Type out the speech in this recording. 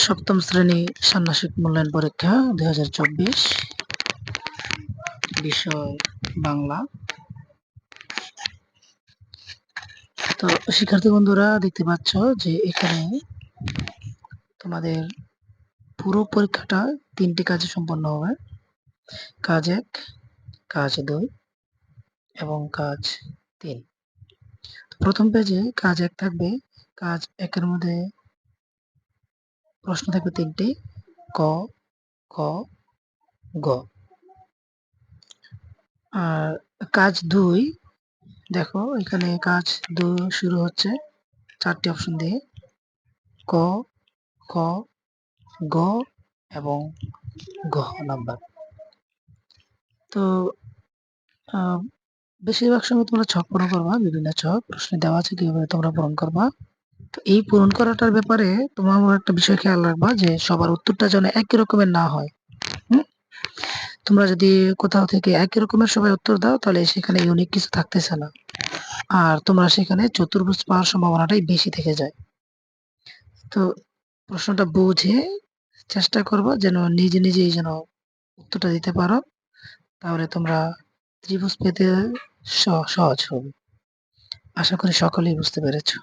সপ্তম শ্রেণী ষান্মাসিক মূল্যায়ন পরীক্ষা 2024 বিষয় বাংলা। তো শিক্ষার্থী বন্ধুরা দেখতে পাচ্ছ যে এখানে তোমাদের পুরো পরীক্ষাটা 3টি কাজে সম্পন্ন হবে। কাজ 1, কাজ 2 এবং কাজ 3। প্রথম পেজে কাজ 1 থাকবে। কাজ 1 এর মধ্যে প্রশ্ন থাকবে 3টি, ক, খ, গ। আর কাজ 2, দেখো এখানে কাজ 2 শুরু হচ্ছে 4টি অপশন দিয়ে, ক, খ, গ এবং ঘ নাম্বার। তো বেশিরভাগ সময় তোমরা ছক পূরণ করবা, বিভিন্ন ছক প্রশ্নে দেওয়া আছে কিভাবে তোমরা পূরণ করবা। তো এই পূরণ করাটার ব্যাপারে তোমরা একটা বিষয় খেয়াল রাখবা যে সবার উত্তরটা যেন একই রকমের না হয়। তোমরা যদি কোথাও থেকে একই রকমের সবাই উত্তর দাও তাহলে সেখানে ইউনিক কিছু থাকতেছে না, আর তোমরা সেখানে চতুর্ভুজ পাওয়ার সম্ভাবনাটাই বেশি থেকে যায়। তো প্রশ্নটা বুঝে চেষ্টা করবো যেন নিজেই যেন উত্তরটা দিতে পারো, তাহলে তোমরা ত্রিভুজ পেতে সহজ হবে। আশা করি সকলেই বুঝতে পেরেছো।